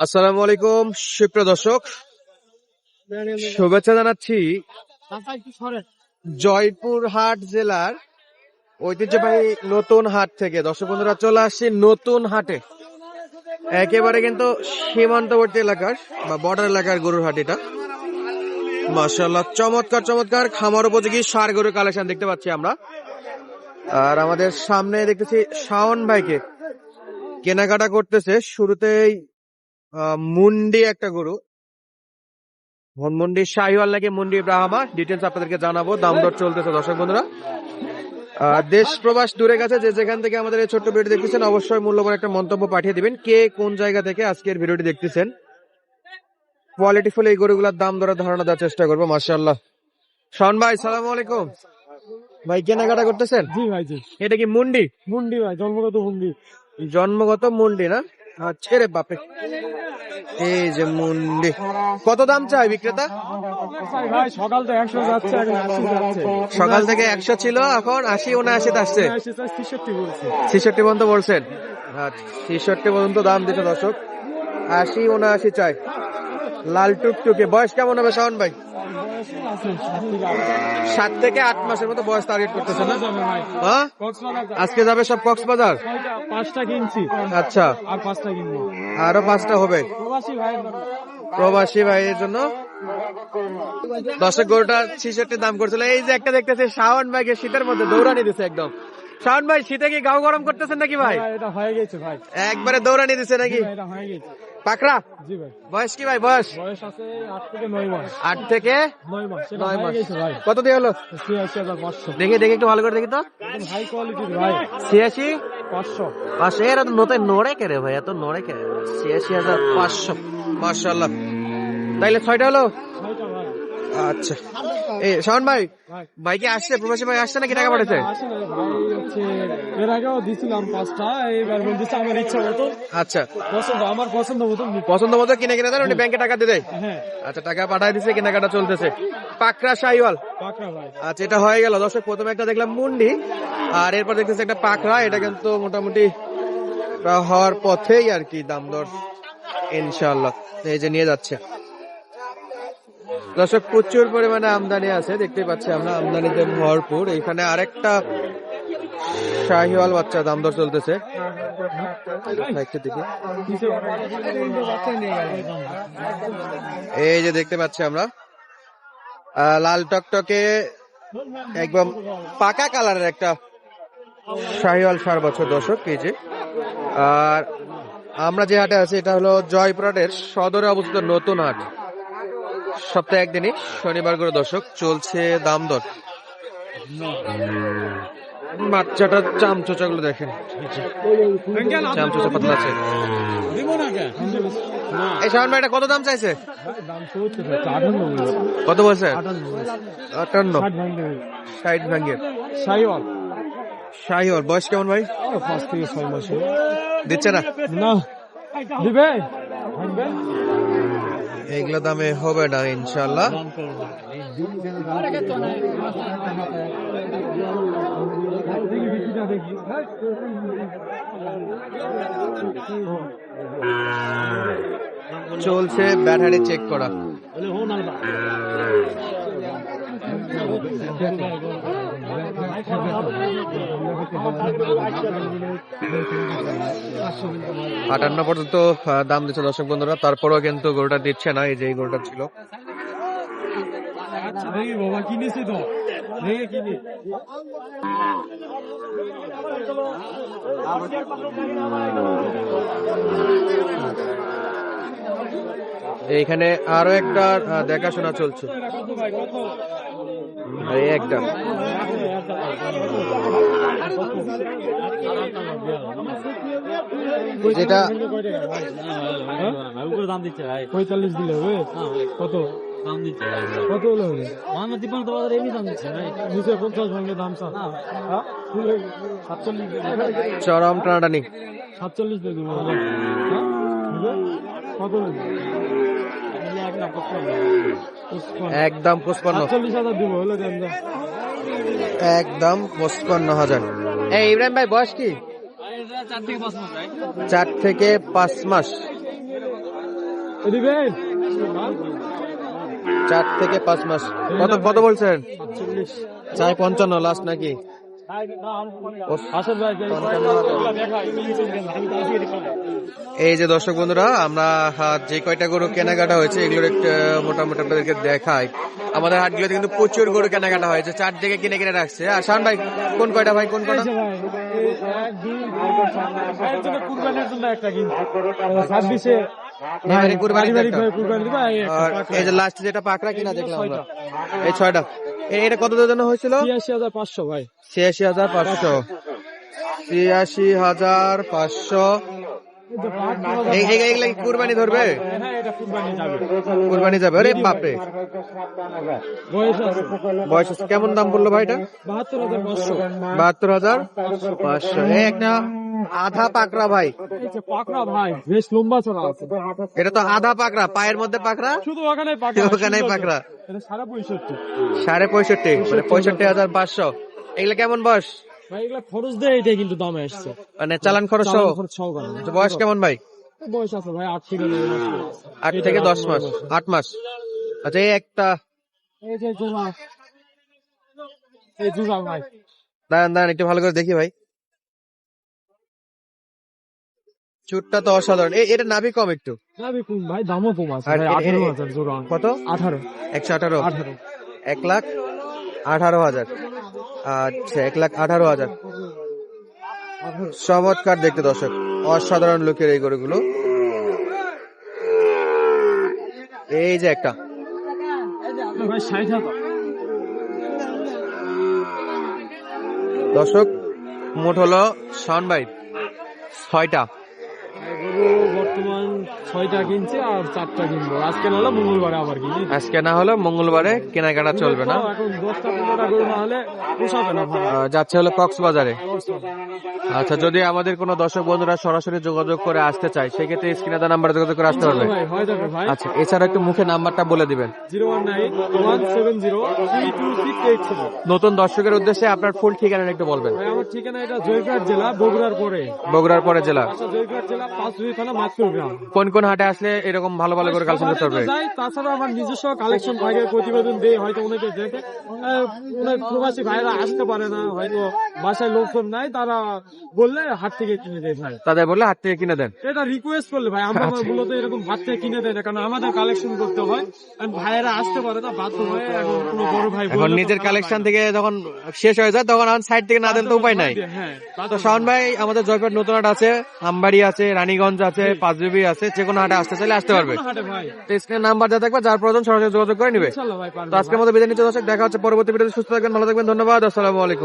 আসসালামু আলাইকুম সুপ্রিয় দর্শক, শুভেচ্ছা জানাচ্ছি জয়পুরহাট জেলার ঐতিহ্যবাহী নতুন হাট থেকে। দর্শক বন্ধুরা, চলে আসছি নতুন হাটে, একেবারে কিন্তু সীমান্তবর্তী এলাকার বা বর্ডার এলাকার গরুর হাট এটা। মাশাআল্লাহ, চমৎকার চমৎকার খামার উপযোগী ষাঁড় গরুর কালেকশন দেখতে পাচ্ছি আমরা। আর আমাদের সামনে দেখতেছি শাওন ভাইকে কেনাকাটা করতেছে। শুরুতেই মুন্ডি একটা গরু, মুন্ডি শাহিওয়াল নাকি মুন্ডি ব্রাহ্মা, ডিটেলস আপনাদেরকে জানাবো। দাম দর চলতেছে দর্শক বন্ধুরা। দেশ প্রবাস দূরে গেছে, যে যেখান থেকে আমাদের এই ছোট্ট ভিডিও দেখতেছেন অবশ্যই মূল্যবান একটা মন্তব্য পাঠিয়ে দিবেন, কে কোন জায়গা থেকে আজকের ভিডিওটি দেখতেছেন। কোয়ালিটিফুল এই গরুগুলোর দাম দরের ধারণা দেওয়ার চেষ্টা করবো। মাশাআল্লাহ, শাওন ভাই সালামু আলাইকুম। ভাই কেনাকাটা করতেছেন? জি ভাই, জি। এটা কি মুন্ডি? মুন্ডি ভাই, জন্মগত মুন্ডি। জন্মগত মুন্ডি না? আচ্ছা রে বাপে, এই যে মুন্ডি। কত দাম চাই বিক্রেতা? ভাই সকাল থেকে 100 যাচ্ছে, এখন 80 যাচ্ছে। সকাল থেকে 100 ছিল, এখন 80 79 আসছে। 63 বলছে। 66 পর্যন্ত বলছেন? আচ্ছা, 66 পর্যন্ত দাম দিতে দর্শক। 80 79 চাই। লাল টুকটুকে। বয়স কেমন হবে শাওন ভাই? 7 থেকে 8 মাসের মতো বয়স টার্গেট করতেছে না? হ্যাঁ, আজকে যাবে সব কক্সবাজার। 5টা কিনছি। আচ্ছা, আর 5টা কিনবো। আরো 5টা হবে প্রবাসী ভাইয়ের জন্য। দর্শক, গরুটা 66 দাম করছিল। এই যে একটা দেখতেছে শাওন ভাইকে শীতের মধ্যে দৌড়ানি দিছে একদম। শাওন ভাই, শীতে কি গাও গরম করতেছেন নাকি ভাই? এটা হয়ে গেছে ভাই, একবারে দৌড়ানি দিছে নাকি? এটা হয়ে গেছে। পাকড়া? জি ভাই। বয়স কি ভাই? বয়স বয়স আছে 8 থেকে 9 মাস। 8 থেকে 9 মাস। সেটা 9 হয়ে মাস। গেছে ভাই। কত দিয়ে হলো? 86,500। দেখি দেখি একটু ভালো করে দেখি তো। একদম হাই কোয়ালিটির ভাই। 86,500। 500। এর তো নতে নড়ে কে রে ভাই, এত নড়ে কে? 86,500। মাশাআল্লাহ, তাইলে 6টা হলো। 6টা ভাই। আচ্ছা, এই শাওন ভাই, ভাই ভাই কি আসছে? প্রবাসী ভাই আসছে নাকি টাকা পাঠাচ্ছে? আসে না ভাই, হচ্ছে এর আগেও দিছিলাম 5টা, এইবার বলতেছে আমার ইচ্ছা মতো আচ্ছা, আমার পছন্দ মতো নিতে। পছন্দ মতো কিনে কিনে দেন, উনি ব্যাংকে টাকা দিয়ে দেয়। হ্যাঁ, আচ্ছা, টাকা পাঠায় দিছে, কেনাকাটা চলতেছে। পাকড়া শাহিওয়াল। পাকড়া ভাই। আচ্ছা, এটা হয়ে গেল দর্শক। প্রথমে একটা দেখলাম মুন্ডি, আর এরপর দেখতেছি একটা পাকড়া। এটা কিন্তু মোটামুটি হওয়ার পথেই আর কি, দাম দর ইনশাআল্লাহ। এই যে নিয়ে যাচ্ছে দর্শক, প্রচুর পরিমাণে আমদানি আছে, দেখতে পাচ্ছি আমরা, আমদানিতে ভরপুর। এখানে আরেকটা শাহিওয়াল বাচ্চা দাম দর চলতেছে। দেখি এই যে দেখতে পাচ্ছি আমরা, লাল টকটকে একদম পাকা কালারের একটা শাহিওয়াল ষাঁড় বছর দর্শক। এই যে, আর আমরা যে হাটে আছি এটা হলো জয়পুরহাটের সদরে অবস্থিত নতুন হাট। সপ্তাহে একদিনই শনিবার করে দর্শক চলছে দাম দর। বাচ্চাটা চামচোচা গুলো দেখেন, চামচোচা পাতলা আছে। এই শাওন ভাই, এটা কত দাম চাইছে? কত বলছে? 58। 60 ভাঙ্গের শাহিওয়াল। শাহিওয়াল। বয়স কেমন ভাই? 5 থেকে 6 মাস। দিচ্ছে না? না দিবে, এইগুলো দামে হবে না ইনশাল্লাহ। চলছে ব্যাটারি চেক করা। আটান্ন পর্যন্ত দাম দিচ্ছে দর্শক বন্ধুরা, তারপরেও কিন্তু গরুটা দিচ্ছে না। এই যে এই গরুটা ছিল। বাবা কিনেছি তো, কিনি। এইখানে আরো একটা দেখাশোনা চলছে। এই একটা যেটা দাম দিচ্ছে ভাই 45 দিলে হবে। কত দাম দিচ্ছে? কত হলো? মোহাম্মদ দীপন তো এমনি দাম দিচ্ছে ভাই, 250 ভাঙে দাম চা। 47 চরম টানাটানি। 47 দিয়ে দিব। কত একদম 55। 47,000 দিব হলো দেন। একদম 55,000। এই ইব্রাহিম ভাই, বয়স কি? 4 থেকে 5 মাস ভাই। 4 থেকে 5 মাস। দিবেন 4 থেকে 5 মাস। কত কত বলছেন? 45 চাই 55 লাস্ট নাকি? আসল ভাই এই যে দর্শক বন্ধুরা, আমরা যে কয়টা গরু কেনাকাটা হয়েছে এগুলোর একটা মোটামুটি আপনাদেরকে দেখাই। আমাদের হাটগুলোতে কিন্তু প্রচুর গরু কেনাকাটা হয়েছে, 4 দিকে কিনে কিনে রাখছে। আর শান ভাই কোন কয়টা ভাই, কোন কয়টা? কুরবানির জন্য একটা কিনছি 26-এ এবারে কুরবানির একটা। কুরবানি দিবা আর এই যে লাস্ট যেটা পাকড়া কিনা দেখলাম আমরা, এই 6টা। এটা কত জন্য হয়েছিল? 86,500 ভাই। 86,500। 86,500। এইগুলা কি কুরবানি ধরবে? হ্যাঁ এটা কুরবানি যাবে। কুরবানি যাবে? আরে বাপরে, বয়স আছে। বয়স আছে। কেমন দাম বললো ভাই এটা? 72,500। 72,500। এই একটা আধা পাকড়া ভাই, এই যে পাকড়া ভাই বেশ লম্বা চড়া আছে। এটা তো আধা পাকড়া, পায়ের মধ্যে পাকড়া, শুধু ওখানেই পাকড়া, ওখানেই পাকড়া। এটা 65,000। 65,500 মানে 65,500। এগুলা কেমন বয়স? ভাই এগুলা খরচ দেয়, এটাই কিন্তু দামে আসছে। মানে চালান খরচ সহ? চালান খরচ সহকারে। তো বয়স কেমন ভাই? বয়স আছে ভাই 8 থেকে 9 মাস। 8 থেকে 10 মাস। 8 মাস। আচ্ছা এই একটা, এই যে জোড়া, এই জোড়া ভাই দাঁড়ান দাঁড়ান একটু ভালো করে দেখি ভাই। চুটটা তো অসাধারণ। এটা নাভি কম একটু। যাবে কোন ভাই, দামও কম আছে আর ভাই। এ- 18,000 জোড়া। কত? 18 118। 18 1,18,000। আচ্ছা 1,18,000। চমৎকার দেখতে দর্শক, অসাধারণ লুকের এই গরুগুলো। এই যে একটা, ভাই 60,000। দর্শক মোট হলো শান ভাই 6টা। গরু বর্তমান 6টা কিনছে আর 4টা কিনবো। আজকে নাহলে মঙ্গলবারে আবার কিনি। আজকে না হলে মঙ্গলবারে কেনাকাটা চলবে না। এখন 10টা 15টা গরু না হলে পোষাবে না ভাই। যাচ্ছে হলো কক্সবাজারে। আচ্ছা, যদি আমাদের কোনো দর্শক বন্ধুরা সরাসরি যোগাযোগ করে আসতে চায় সেক্ষেত্রে স্ক্রিনে দেওয়া নাম্বারে যোগাযোগ করে আসতে পারবে। ভাই হয়ে যাবে ভাই। আচ্ছা, এছাড়া একটু মুখে নাম্বারটা বলে দিবেন। 019-170-32687। নতুন দর্শকের উদ্দেশ্যে আপনার ফুল ঠিকানা একটু বলবেন। ভাই আমার ঠিকানা এটা জয়ঘাট জেলা, বগুড়ার পরে। বগুড়ার পরে জেলা। আচ্ছা জয়ঘাট জেলা 5 থানা মাছকুল গ্রাম। কোন কোন হাটে আসলে এরকম ভালো ভালো করে কালেকশন করতে পারবে? যাই, তাছাড়া আমার নিজস্ব কালেকশন থাকে, প্রতিবেদন দেই, হয়তো অনেকে দেখে। অনেক প্রবাসী ভাইরা আসতে পারে না, হয়তো বাসায় লোকজন নাই, তারা বললে হাট থেকে কিনে দেয় ভাই। তাদের বললে হাট থেকে কিনে দেন। এটা রিকোয়েস্ট করলে ভাই, আমরা মূলত এরকম হাট থেকে কিনে দেয় না, কারণ আমাদের কালেকশন করতে হয়। আর ভাইয়েরা আসতে পারে না, বাধ্য হয়ে এখন কোনো বড় ভাই এখন বললে তো নিজের খারাপ কালেকশন লাগে। থেকে যখন শেষ হয়ে যায় তখন সাইড থেকে না দিলে তো উপায় নাই। হ্যাঁ তো শাওন ভাই, আমাদের জয়পুর নতুন হাট আছে, আমবাড়ি আছে, রানীগঞ্জ আছে, পাঁচবিবি আছে, যে কোনো হাটে আসতে চাইলে আসতে পারবে। হাটে ভাই তো স্ক্রিনে নাম্বার যা থাকবে, যার প্রয়োজন সরাসরি যোগাযোগ করে নিবে। ইনশাআল্লাহ ভাই পারবে তো আজকের মতো বিদায় নিতে দর্শক, দেখা হচ্ছে পরবর্তী ভিডিওতে। সুস্থ থাকবেন, ভালো থাকবেন, ধন্যবাদ, আসসালামু আলাইকুম।